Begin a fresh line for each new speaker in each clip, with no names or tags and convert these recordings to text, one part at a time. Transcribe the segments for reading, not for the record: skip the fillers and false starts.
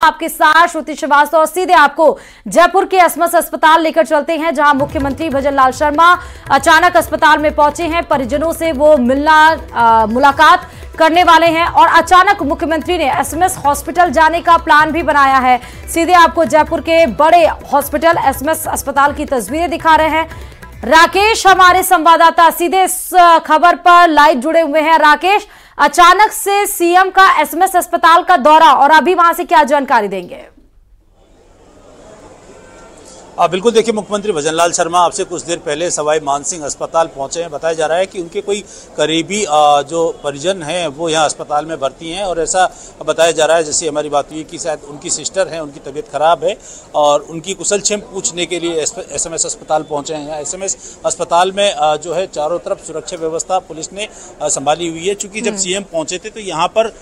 आपके साथ श्रुति श्रीवास्तव और सीधे आपको जयपुर के एसएमएस अस्पताल लेकर चलते हैं, जहां मुख्यमंत्री भजनलाल शर्मा अचानक अस्पताल में पहुंचे हैं। परिजनों से वो मुलाकात करने वाले हैं और अचानक मुख्यमंत्री ने एसएमएस हॉस्पिटल जाने का प्लान भी बनाया है। सीधे आपको जयपुर के बड़े हॉस्पिटल एसएमएस अस्पताल की तस्वीरें दिखा रहे हैं। राकेश हमारे संवाददाता सीधे इस खबर पर लाइव जुड़े हुए हैं। राकेश, अचानक से सीएम का एसएमएस अस्पताल का दौरा और अभी वहां से क्या जानकारी देंगे?
बिल्कुल, देखिए, मुख्यमंत्री भजनलाल शर्मा आपसे कुछ देर पहले सवाई मानसिंह अस्पताल पहुंचे हैं। बताया जा रहा है कि उनके कोई करीबी जो परिजन हैं वो यहाँ अस्पताल में भर्ती हैं और ऐसा बताया जा रहा है, जैसे हमारी बात हुई कि शायद उनकी सिस्टर हैं, उनकी तबीयत खराब है और उनकी कुशलक्षेम पूछने के लिए एसएमएस अस्पताल पहुंचे हैं। यहाँ एसएमएस अस्पताल में जो है चारों तरफ सुरक्षा व्यवस्था पुलिस ने संभाली हुई है। चूँकि जब सीएम पहुंचे थे तो यहाँ पर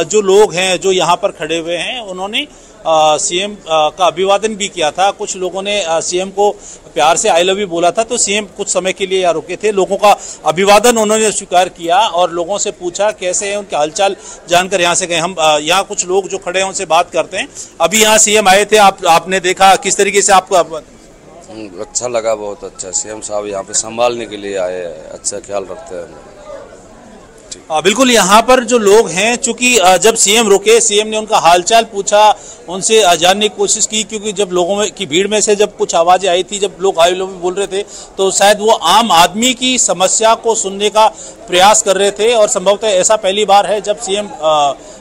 जो लोग हैं जो यहाँ पर खड़े हुए हैं उन्होंने सीएम का अभिवादन भी किया था। कुछ लोगों ने सीएम को प्यार से आई लव यू बोला था, तो सीएम कुछ समय के लिए यहाँ रुके थे। लोगों का अभिवादन उन्होंने स्वीकार किया और लोगों से पूछा कैसे हैं, उनके हालचाल जानकर यहाँ से गए। हम यहाँ कुछ लोग जो खड़े हैं उनसे बात करते हैं। अभी यहाँ सीएम आए थे, आपने देखा, किस तरीके से आपको?
अच्छा लगा, बहुत अच्छा। सीएम साहब यहाँ पे संभालने के लिए आए, अच्छा ख्याल रखते हैं।
बिल्कुल, यहाँ पर जो लोग हैं, चूंकि जब सीएम रुके, सीएम ने उनका हालचाल पूछा, उनसे जानने की कोशिश की, क्योंकि जब लोगों की भीड़ में से जब कुछ आवाजें आई थी, जब लोग आई लव यू बोल रहे थे, तो शायद वो आम आदमी की समस्या को सुनने का प्रयास कर रहे थे। और संभवतः ऐसा पहली बार है जब सीएम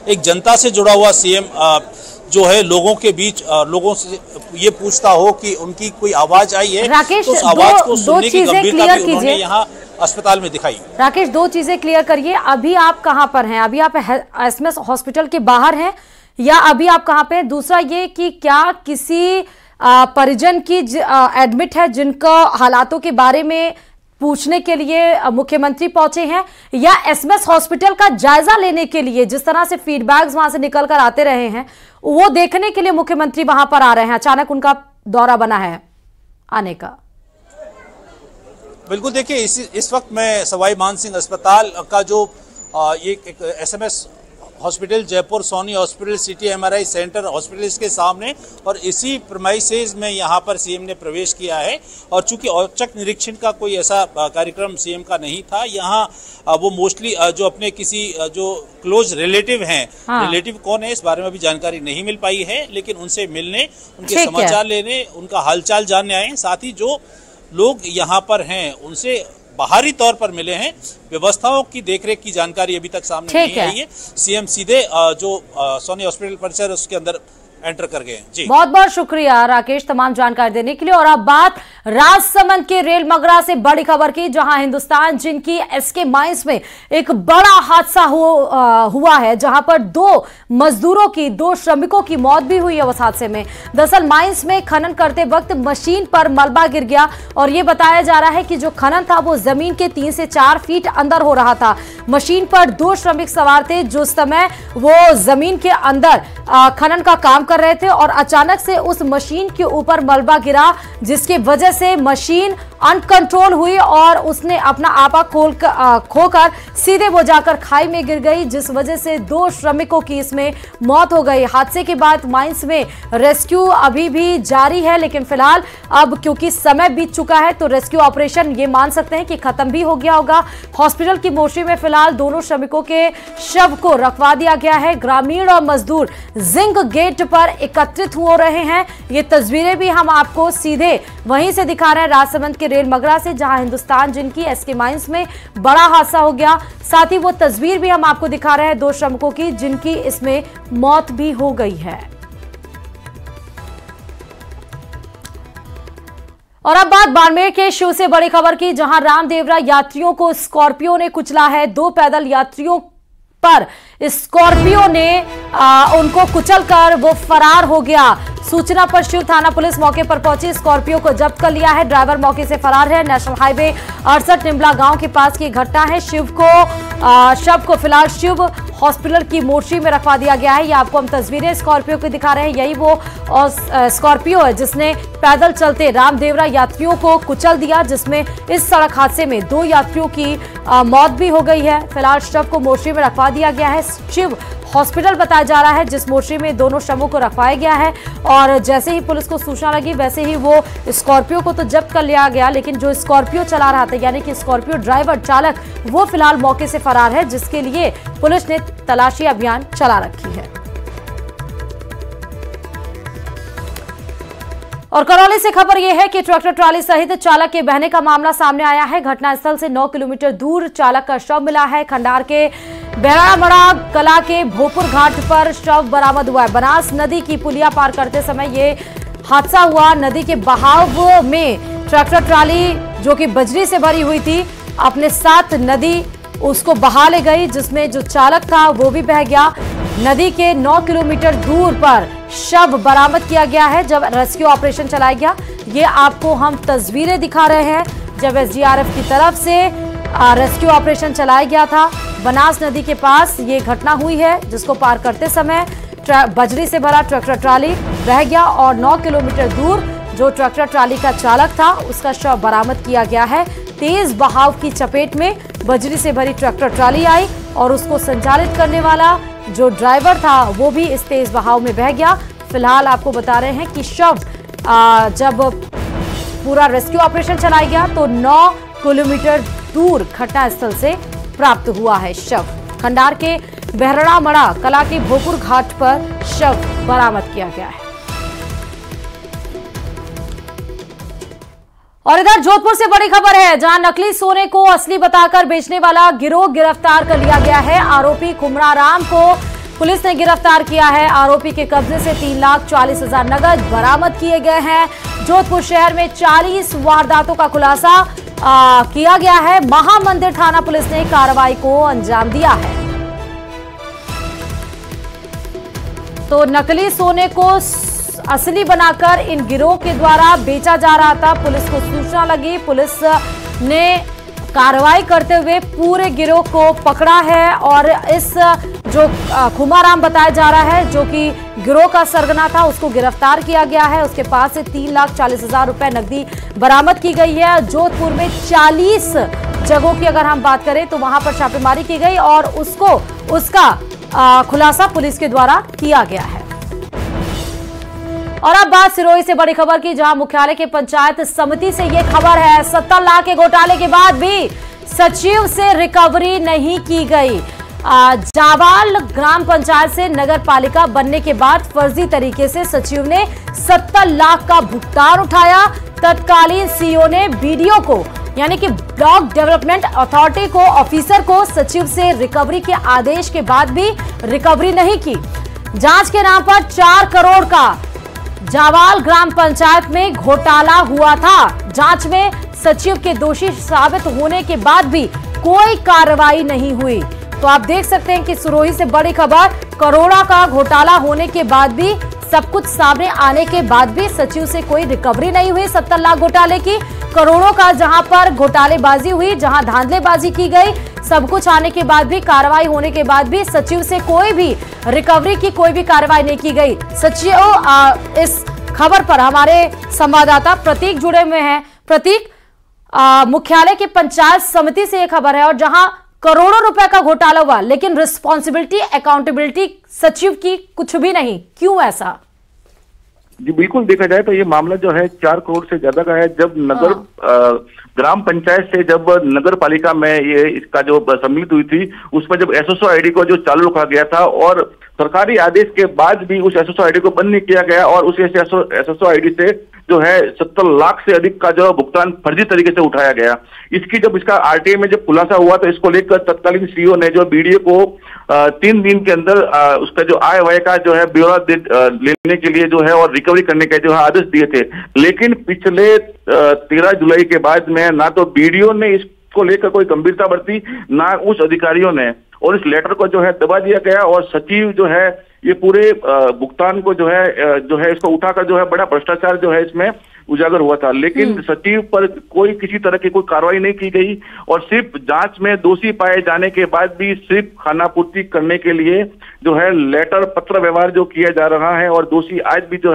एक जनता से जुड़ा हुआ सीएम जो है लोगों के बीच लोगों से ये पूछता हो कि उनकी कोई आवाज आई है,
राकेश,
तो उस आवाज को सुनने की गंभीरता भी उन्होंने यहाँ अस्पताल में दिखाई।
राकेश, दो चीजें क्लियर करिए, अभी आप कहां पर हैं? अभी आप एसएमएस हॉस्पिटल के बाहर हैं या अभी आप कहां पे हैं? दूसरा ये कि क्या किसी परिजन की एडमिट है जिनको हालातों के बारे में पूछने के लिए मुख्यमंत्री पहुंचे हैं, या एसएमएस हॉस्पिटल का जायजा लेने के लिए, जिस तरह से फीडबैक्स वहां से निकल कर आते रहे हैं, वो देखने के लिए मुख्यमंत्री वहां पर आ रहे हैं? अचानक उनका दौरा बना है आने का।
बिल्कुल, देखिए, इस वक्त मैं सवाई मानसिंह अस्पताल का जो ये एक SMS hospital Jaipur Soni hospital city MRI centre hospital इसके सामने, और इसी प्रीमाइसेस में यहाँ पर सीएम ने प्रवेश किया है। और चूंकि औचक निरीक्षण का कोई ऐसा कार्यक्रम सीएम का नहीं था, यहाँ वो मोस्टली जो अपने किसी जो क्लोज रिलेटिव हैं, रिलेटिव कौन है इस बारे में भी जानकारी नहीं मिल पाई है, लेकिन उनसे मिलने, उनके समाचार लेने, उनका हालचाल जानने आए। साथ ही जो लोग यहाँ पर हैं उनसे बाहरी तौर पर मिले हैं। व्यवस्थाओं की देखरेख की जानकारी अभी तक सामने नहीं आई है। सीएम सीधे जो सोनी हॉस्पिटल परिसर उसके अंदर एंटर कर गए। जी, बहुत
बहुत शुक्रिया राकेश तमाम जानकारी देने के लिए। और अब बात राजसमंद के रेल मगरा से बड़ी खबर की, जहां हिंदुस्तान जिंक की एसके माइंस में एक बड़ा हादसा हुआ है, जहां पर दो श्रमिकों की मौत भी हुई है उस हादसे में। दरअसल माइंस में खनन करते वक्त मशीन पर मलबा गिर गया और यह बताया जा रहा है कि जो खनन था वो जमीन के 3 से 4 फीट अंदर हो रहा था। मशीन पर 2 श्रमिक सवार थे जो समय वो जमीन के अंदर खनन का काम कर रहे थे और अचानक से उस मशीन के ऊपर मलबा गिरा, जिसकी वजह से मशीन अनकंट्रोल हुई और उसने अपना आपा खोकर सीधे वो जाकर खाई में गिर गई, जिस वजह से 2 श्रमिकों की इसमें मौत हो गई। हादसे के बाद माइंस में रेस्क्यू अभी भी जारी है, लेकिन फिलहाल अब क्योंकि समय बीत चुका है तो रेस्क्यू ऑपरेशन ये मान सकते हैं कि खत्म भी हो गया होगा। हॉस्पिटल की मोर्चरी में फिलहाल दोनों श्रमिकों के शव को रखवा दिया गया है। ग्रामीण और मजदूर जिंक गेट पर एकत्रित हो रहे हैं। ये तस्वीरें भी हम आपको सीधे वहीं से दिखा रहे हैं, राजसमंद के रेल मगरा से, जहां हिंदुस्तान जिंक की एसके माइंस में बड़ा हादसा हो गया। साथ ही वो तस्वीर भी हम आपको दिखा रहे हैं 2 श्रमिकों की जिनकी इसमें मौत भी हो गई है। और अब बात बाड़मेर के शिव से बड़ी खबर की, जहां रामदेवरा यात्रियों को स्कॉर्पियो ने कुचला है। 2 पैदल यात्रियों पर स्कॉर्पियो ने उनको कुचलकर वो फरार हो गया। सूचना पर शिव थाना पुलिस मौके पर पहुंची, स्कॉर्पियो को जब्त कर लिया है। ड्राइवर मौके से फरार है। नेशनल हाईवे 68 निम्बला गांव के पास की घटना है। शव को फिलहाल शिव हॉस्पिटल की मोर्चरी में रखवा दिया गया है। ये आपको हम तस्वीरें स्कॉर्पियो की दिखा रहे हैं। यही वो स्कॉर्पियो है जिसने पैदल चलते रामदेवरा यात्रियों को कुचल दिया, जिसमें इस सड़क हादसे में 2 यात्रियों की मौत भी हो गई है। फिलहाल शव को मोर्चरी में रखवा दिया गया है। शिव हॉस्पिटल बताया जा रहा है, जिस मोर्चे में दोनों शवों को रखवाया गया है। और जैसे ही पुलिस को सूचना लगी वैसे ही वो स्कॉर्पियो को तो जब्त कर लिया गया, लेकिन जो स्कॉर्पियो चला रहा था यानी कि स्कॉर्पियो ड्राइवर चालक वो फिलहाल मौके से फरार है, जिसके लिए पुलिस ने तलाशी अभियान चला रखी है। और करौली से खबर यह है कि ट्रैक्टर ट्राली सहित चालक के बहने का मामला सामने आया है। घटनास्थल से 9 किलोमीटर दूर चालक का शव मिला है। खंडार के बहरामड़ा कला के भोपुर घाट पर शव बरामद हुआ है। बनास नदी की पुलिया पार करते समय ये हादसा हुआ। नदी के बहाव में ट्रैक्टर ट्राली जो कि बजरी से भरी हुई थी अपने साथ नदी उसको बहा ले गई, जिसमें जो चालक था वो भी बह गया। नदी के 9 किलोमीटर दूर पर शव बरामद किया गया है जब रेस्क्यू ऑपरेशन चलाया गया। ये आपको हम तस्वीरें दिखा रहे हैं जब एसडीआरएफ की तरफ से रेस्क्यू ऑपरेशन चलाया गया था। बनास नदी के पास ये घटना हुई है, जिसको पार करते समय बजरी से भरा ट्रैक्टर ट्राली बह गया और 9 किलोमीटर दूर जो ट्रैक्टर ट्राली का चालक था उसका शव बरामद किया गया है। तेज बहाव की चपेट में बजरी से भरी ट्रैक्टर ट्राली आई और उसको संचालित करने वाला जो ड्राइवर था वो भी इस तेज बहाव में बह गया। फिलहाल आपको बता रहे हैं कि शव जब पूरा रेस्क्यू ऑपरेशन चलाया गया तो 9 किलोमीटर दूर घटनास्थल से प्राप्त हुआ है शव। खंडार के बहरामड़ा कला के भोपुर घाट पर शव बरामद किया गया है। और इधर जोधपुर से बड़ी खबर है, जहां नकली सोने को असली बताकर बेचने वाला गिरोह गिरफ्तार कर लिया गया है। आरोपी कुमराराम को पुलिस ने गिरफ्तार किया है। आरोपी के कब्जे से 3,40,000 नगद बरामद किए गए हैं। जोधपुर शहर में 40 वारदातों का खुलासा किया गया है। महामंदिर थाना पुलिस ने कार्रवाई को अंजाम दिया है। तो नकली सोने को असली बनाकर इन गिरोह के द्वारा बेचा जा रहा था। पुलिस को सूचना लगी, पुलिस ने कार्रवाई करते हुए पूरे गिरोह को पकड़ा है। और इस जो खुमाराम बताया जा रहा है जो कि गिरोह का सरगना था उसको गिरफ्तार किया गया है। उसके पास से 3,40,000 रुपए नकदी बरामद की गई है। जोधपुर में 40 जगहों की अगर हम बात करें तो वहां पर छापेमारी की गई और उसका खुलासा पुलिस के द्वारा किया गया है। और अब बात सिरोही से बड़ी खबर की, जहां मुख्यालय के पंचायत समिति से यह खबर है 70 लाख के घोटाले के बाद भी सचिव से रिकवरी नहीं की गई। जावाल ग्राम पंचायत से नगर पालिका बनने के बाद फर्जी तरीके से सचिव ने 70 लाख का भुगतान उठाया। तत्कालीन सीईओ ने बीडीओ को यानी कि ब्लॉक डेवलपमेंट अथॉरिटी को ऑफिसर को सचिव से रिकवरी के आदेश के बाद भी रिकवरी नहीं की। जांच के नाम पर 4 करोड़ का जावाल ग्राम पंचायत में घोटाला हुआ था। जांच में सचिव के दोषी साबित होने के बाद भी कोई कार्रवाई नहीं हुई। तो आप देख सकते हैं कि सिरोही से बड़ी खबर, करोड़ों का घोटाला होने के बाद भी, सब कुछ सामने आने के बाद भी सचिव से कोई रिकवरी नहीं हुई। 70 लाख घोटाले की, करोड़ों का जहां पर घोटालेबाजी हुई, जहां धांधलेबाजी की गई, सब कुछ आने के बाद भी, कार्रवाई होने के बाद भी सचिव से कोई भी रिकवरी की कोई भी कार्रवाई नहीं की गई। सचिव इस खबर पर हमारे संवाददाता प्रतीक जुड़े हुए हैं। प्रतीक, मुख्यालय की पंचायत समिति से यह खबर है और जहां करोड़ों रुपए का घोटाला हुआ लेकिन रिस्पॉन्सिबिलिटी अकाउंटेबिलिटी सचिव की कुछ भी नहीं, क्यों ऐसा?
जी बिल्कुल, देखा जाए तो ये मामला जो है 4 करोड़ से ज्यादा का है। जब नगर ग्राम पंचायत से जब नगर पालिका में ये इसका जो सम्मिलित हुई थी उसमें जब एसएसओ आईडी को जो चालू रखा गया था और सरकारी आदेश के बाद भी उस एसएसओ आईडी को बंद नहीं किया गया और उस एसएसओ आईडी से जो है 70 लाख से अधिक का जो भुगतान फर्जी तरीके से उठाया गया। इसकी जब इसका आरटीआई में जब खुलासा हुआ तो इसको लेकर तत्कालीन सीईओ ने जो बीडीओ को 3 दिन के अंदर उसका जो आय व्यय का जो है ब्यौरा लेने के लिए जो है और रिकवरी करने के जो है आदेश दिए थे। लेकिन पिछले 13 जुलाई के बाद में ना तो बीडीओ ने इसको लेकर कोई गंभीरता बरती, ना उस अधिकारियों ने, और इस लेटर को जो है दबा दिया गया और सचिव जो है ये पूरे भुगतान को जो है इसको उठाकर जो है बड़ा भ्रष्टाचार जो है इसमें उजागर हुआ था। लेकिन सचिव पर कोई किसी तरह की कोई कार्रवाई नहीं की गई और सिर्फ जांच में दोषी पाए जाने के बाद भी सिर्फ खानापूर्ति करने के लिए जो है लेटर पत्र व्यवहार जो किया जा रहा है और दोषी आज भी जो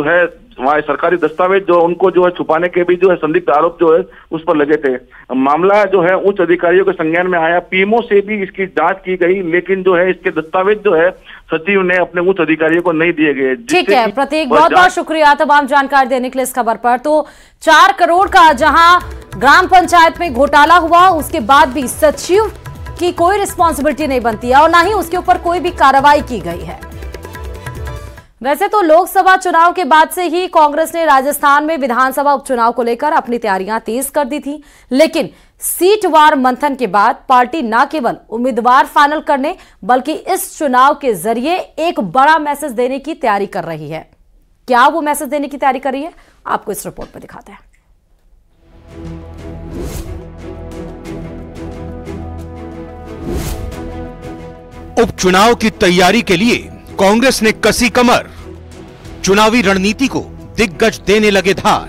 है वहाँ सरकारी दस्तावेज जो उनको जो है छुपाने के भी जो है संदिग्ध आरोप जो है उस पर लगे थे। मामला जो है उच्च अधिकारियों के संज्ञान में आया, पीएमओ से भी इसकी जांच की गई, लेकिन जो है इसके दस्तावेज जो है सचिव ने अपने उच्च अधिकारियों को नहीं दिए गए।
ठीक है प्रतीक, बहुत बहुत शुक्रिया तमाम जानकारी देने के लिए इस खबर पर। तो 4 करोड़ का जहां ग्राम पंचायत में घोटाला हुआ, उसके बाद भी सचिव की कोई रिस्पॉन्सिबिलिटी नहीं बनती है और ना ही उसके ऊपर कोई भी कार्रवाई की गई है। वैसे तो लोकसभा चुनाव के बाद से ही कांग्रेस ने राजस्थान में विधानसभा उपचुनाव को लेकर अपनी तैयारियां तेज कर दी थी, लेकिन सीटवार मंथन के बाद पार्टी न केवल उम्मीदवार फाइनल करने बल्कि इस चुनाव के जरिए एक बड़ा मैसेज देने की तैयारी कर रही है। क्या वो मैसेज देने की तैयारी कर रही है, आपको इस रिपोर्ट में दिखाते हैं।
उपचुनाव की तैयारी के लिए कांग्रेस ने कसी कमर, चुनावी रणनीति को दिग्गज देने लगे धार।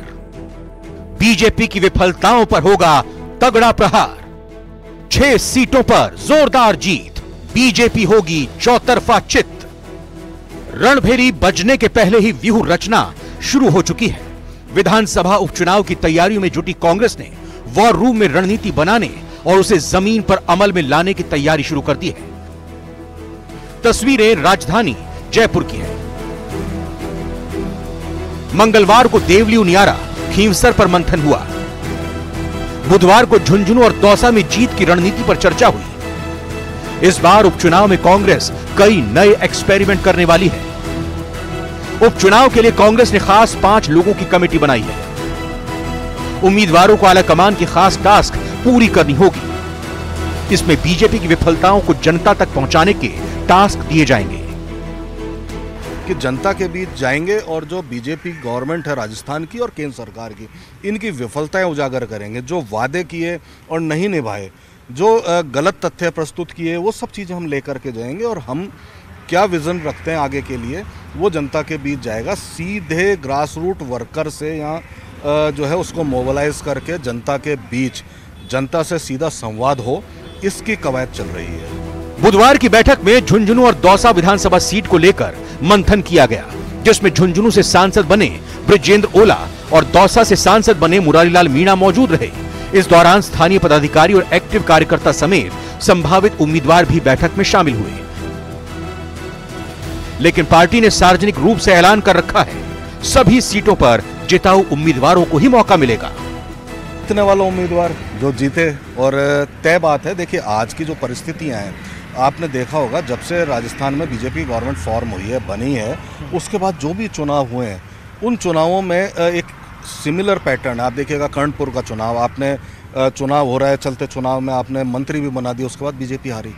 बीजेपी की विफलताओं पर होगा तगड़ा प्रहार। 6 सीटों पर जोरदार जीत, बीजेपी होगी चौतरफा चित। रणभेरी बजने के पहले ही व्यूह रचना शुरू हो चुकी है। विधानसभा उपचुनाव की तैयारियों में जुटी कांग्रेस ने वॉर रूम में रणनीति बनाने और उसे जमीन पर अमल में लाने की तैयारी शुरू कर दी है। तस्वीरें राजधानी जयपुर की है। मंगलवार को देवली उनियारा खींवसर पर मंथन हुआ। बुधवार को झुंझुनू और दौसा में जीत की रणनीति पर चर्चा हुई। इस बार उपचुनाव में कांग्रेस कई नए एक्सपेरिमेंट करने वाली है। उपचुनाव के लिए कांग्रेस ने खास 5 लोगों की कमेटी बनाई है। उम्मीदवारों को आलाकमान की खास टास्क पूरी करनी होगी। इसमें बीजेपी की विफलताओं को जनता तक पहुंचाने के टास्क दिए जाएंगे
कि जनता के बीच जाएंगे और जो बीजेपी गवर्नमेंट है राजस्थान की और केंद्र सरकार की, इनकी विफलताएं उजागर करेंगे। जो वादे किए और नहीं निभाए, जो गलत तथ्य प्रस्तुत किए, वो सब चीज़ें हम लेकर के जाएंगे और हम क्या विजन रखते हैं आगे के लिए वो जनता के बीच जाएगा। सीधे ग्रास रूट वर्कर से यहाँ जो है उसको मोबिलाइज करके जनता के बीच, जनता से सीधा संवाद हो, इसकी कवायद चल रही है।
बुधवार की बैठक में झुंझुनू और दौसा विधानसभा सीट को लेकर मंथन किया गया, जिसमें झुंझुनू से सांसद बने ब्रिजेंद्र ओला और दौसा से सांसद बने मुरारीलाल मीणा मौजूद रहे। इस दौरान स्थानीय पदाधिकारी और एक्टिव कार्यकर्ता समेत संभावित उम्मीदवार भी बैठक में शामिल हुए। लेकिन पार्टी ने सार्वजनिक रूप से ऐलान कर रखा है, सभी सीटों पर जिताऊ उम्मीदवारों को ही मौका मिलेगा।
जीतने वाला उम्मीदवार जो जीते, और तय बात है। देखिए आज की जो परिस्थितियां हैं, आपने देखा होगा जब से राजस्थान में बीजेपी गवर्नमेंट फॉर्म हुई है, बनी है, उसके बाद जो भी चुनाव हुए हैं उन चुनावों में एक सिमिलर पैटर्न है। आप देखिएगा कर्णपुर का चुनाव, आपने चुनाव हो रहा है, चलते चुनाव में आपने मंत्री भी बना दिया, उसके बाद बीजेपी हारी।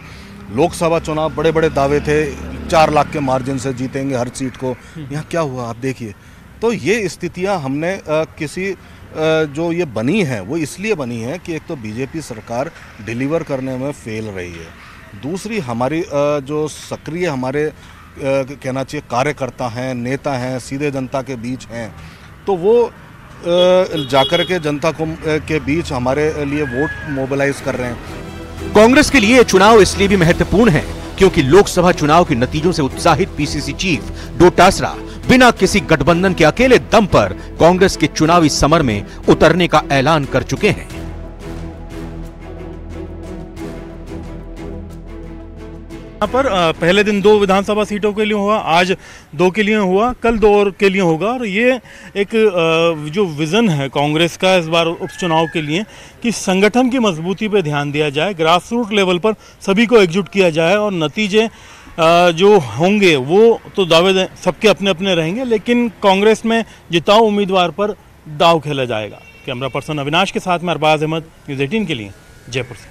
लोकसभा चुनाव बड़े बड़े दावे थे, 4 लाख के मार्जिन से जीतेंगे हर सीट को, यहाँ क्या हुआ आप देखिए। तो ये स्थितियाँ हमने किसी जो ये बनी है वो इसलिए बनी है कि एक तो बीजेपी सरकार डिलीवर करने में फेल रही है, दूसरी हमारी जो सक्रिय हमारे कहना चाहिए कार्यकर्ता हैं, नेता हैं, सीधे जनता के बीच हैं, तो वो जाकर के जनता को के बीच हमारे लिए वोट मोबिलाइज कर रहे हैं।
कांग्रेस के लिए चुनाव इसलिए भी महत्वपूर्ण है क्योंकि लोकसभा चुनाव के नतीजों से उत्साहित पीसीसी चीफ डोटासरा बिना किसी गठबंधन के अकेले दम पर कांग्रेस के चुनावी समर में उतरने का ऐलान कर चुके हैं।
यहाँ पर पहले दिन 2 विधानसभा सीटों के लिए हुआ, आज 2 के लिए हुआ, कल 2 और के लिए होगा। और ये एक जो विज़न है कांग्रेस का इस बार उपचुनाव के लिए कि संगठन की मजबूती पे ध्यान दिया जाए, ग्रास रूट लेवल पर सभी को एकजुट किया जाए और नतीजे जो होंगे वो तो दावे सबके अपने अपने रहेंगे, लेकिन कांग्रेस में जिताऊ उम्मीदवार पर दाव खेला जाएगा। कैमरा पर्सन अविनाश के साथ में अरबाज अहमद, न्यूज़ 18 के लिए जयपुर से।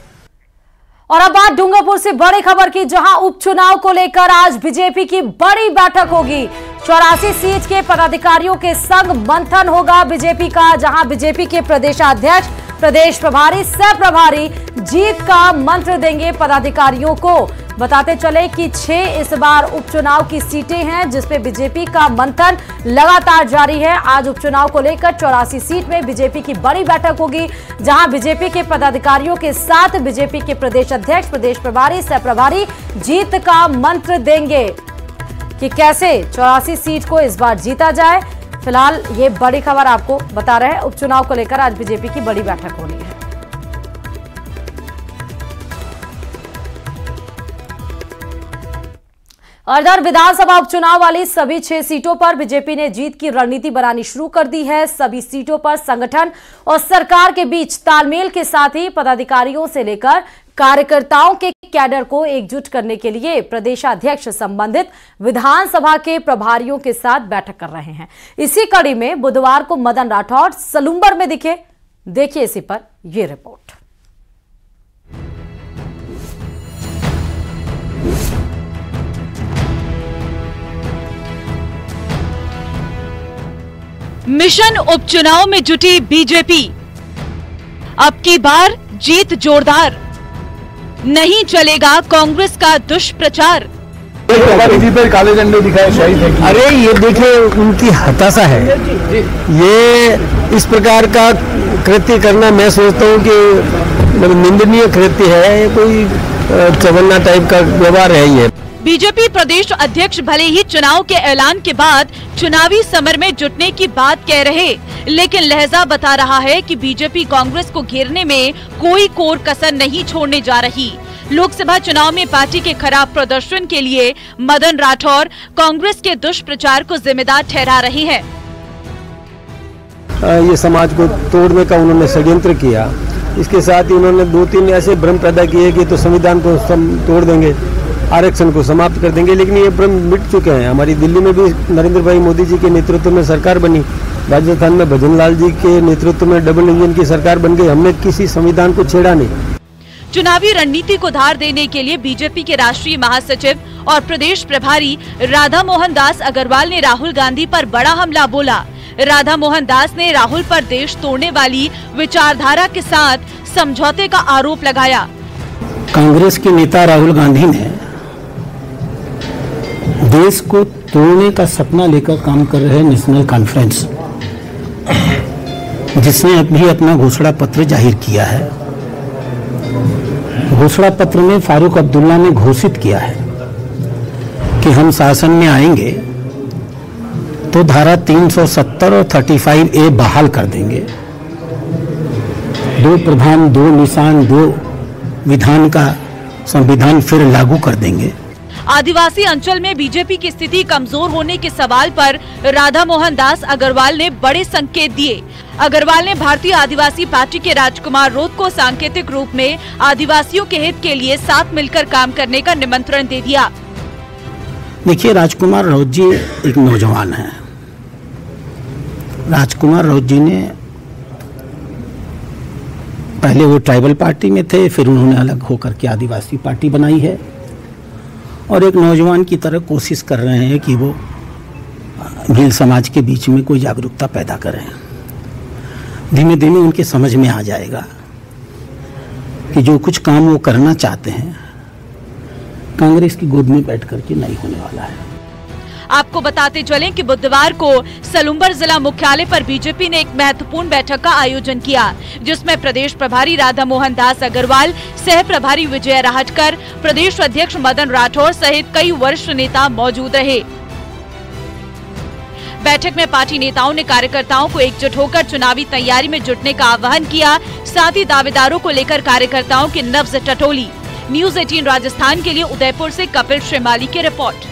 और अब बात डूंगरपुर से बड़ी खबर की, जहां उपचुनाव को लेकर आज बीजेपी की बड़ी बैठक होगी। 84 सीट के पदाधिकारियों के संग मंथन होगा बीजेपी का, जहां बीजेपी के प्रदेशाध्यक्ष, प्रदेश प्रभारी, सह प्रभारी जीत का मंत्र देंगे पदाधिकारियों को। बताते चले कि 6 इस बार उपचुनाव की सीटें हैं जिसमें बीजेपी का मंथन लगातार जारी है। आज उपचुनाव को लेकर 84 सीट में बीजेपी की बड़ी बैठक होगी, जहां बीजेपी के पदाधिकारियों के साथ बीजेपी के प्रदेश अध्यक्ष, प्रदेश प्रभारी, सह प्रभारी जीत का मंत्र देंगे कि कैसे 84 सीट को इस बार जीता जाए। फिलहाल ये बड़ी खबर आपको बता रहे हैं। उपचुनाव को लेकर आज बीजेपी की बड़ी बैठक होनी है। और इधर विधानसभा उपचुनाव वाली सभी 6 सीटों पर बीजेपी ने जीत की रणनीति बनानी शुरू कर दी है। सभी सीटों पर संगठन और सरकार के बीच तालमेल के साथ ही पदाधिकारियों से लेकर कार्यकर्ताओं के कैडर को एकजुट करने के लिए प्रदेशाध्यक्ष संबंधित विधानसभा के प्रभारियों के साथ बैठक कर रहे हैं। इसी कड़ी में बुधवार को मदन राठौड़ सलूम्बर में दिखे। देखिए इसी पर यह रिपोर्ट।
मिशन उपचुनाव में जुटी बीजेपी। अब की बार जीत जोरदार, नहीं चलेगा कांग्रेस का दुष्प्रचार।
पर काले झंडे दिखाए शायद है। अरे ये देखिए उनकी हताशा है। ये इस प्रकार का कृत्य करना मैं सोचता हूँ कि निंदनीय कृत्य है। कोई चवन्ना टाइप का व्यवहार है ये।
बीजेपी प्रदेश अध्यक्ष भले ही चुनाव के ऐलान के बाद चुनावी समर में जुटने की बात कह रहे, लेकिन लहजा बता रहा है कि बीजेपी कांग्रेस को घेरने में कोई कोर कसर नहीं छोड़ने जा रही। लोकसभा चुनाव में पार्टी के खराब प्रदर्शन के लिए मदन राठौर कांग्रेस के दुष्प्रचार को जिम्मेदार ठहरा रहे हैं।
ये समाज को तोड़ने का उन्होंने षड्यंत्र किया। इसके साथ ही उन्होंने 2-3 ऐसे भ्रम पैदा किए कि तो संविधान को तोड़ देंगे, आरक्षण को समाप्त कर देंगे, लेकिन ये भ्रम मिट चुके हैं। हमारी दिल्ली में भी नरेंद्र भाई मोदी जी के नेतृत्व में सरकार बनी, राजस्थान में भजन लाल जी के नेतृत्व में डबल इंजन की सरकार बन गई। हमने किसी संविधान को छेड़ा नहीं।
चुनावी रणनीति को धार देने के लिए बीजेपी के राष्ट्रीय महासचिव और प्रदेश प्रभारी राधा मोहन दास अग्रवाल ने राहुल गांधी पर बड़ा हमला बोला। राधा मोहन दास ने राहुल पर देश तोड़ने वाली विचारधारा के साथ समझौते का आरोप लगाया।
कांग्रेस के नेता राहुल गांधी ने देश को तोड़ने का सपना लेकर काम कर रहे नेशनल कॉन्फ्रेंस, जिसने अभी अपना घोषणा पत्र जाहिर किया है। घोषणा पत्र में फारूक अब्दुल्ला ने घोषित किया है कि हम शासन में आएंगे तो धारा 370 और 35A बहाल कर देंगे। 2 प्रधान 2 निशान 2 विधान का संविधान फिर लागू कर देंगे।
आदिवासी अंचल में बीजेपी की स्थिति कमजोर होने के सवाल पर राधा मोहन दास अग्रवाल ने बड़े संकेत दिए। अग्रवाल ने भारतीय आदिवासी पार्टी के राजकुमार रोत को सांकेतिक रूप में आदिवासियों के हित के लिए साथ मिलकर काम करने का निमंत्रण दे दिया।
देखिए, राजकुमार राउत जी एक नौजवान हैं। राजकुमार राउत जी ने पहले वो ट्राइबल पार्टी में थे, फिर उन्होंने अलग होकर के आदिवासी पार्टी बनाई है और एक नौजवान की तरह कोशिश कर रहे हैं कि वो भील समाज के बीच में कोई जागरूकता पैदा करें। धीमे धीमे उनके समझ में आ जाएगा कि जो कुछ काम वो करना चाहते हैं कांग्रेस की गोद में बैठ करके नहीं होने वाला है।
आपको बताते चलें कि बुधवार को सलूम्बर जिला मुख्यालय पर बीजेपी ने एक महत्वपूर्ण बैठक का आयोजन किया, जिसमें प्रदेश प्रभारी राधा मोहन दास अग्रवाल, सह प्रभारी विजय राहटकर, प्रदेश अध्यक्ष मदन राठौर सहित कई वरिष्ठ नेता मौजूद रहे। बैठक में पार्टी नेताओं ने कार्यकर्ताओं को एकजुट होकर चुनावी तैयारी में जुटने का आह्वान किया। साथ ही दावेदारों को लेकर कार्यकर्ताओं की नब्ज टटोली। न्यूज़ 18 राजस्थान के लिए उदयपुर से कपिल श्रीमाली की रिपोर्ट।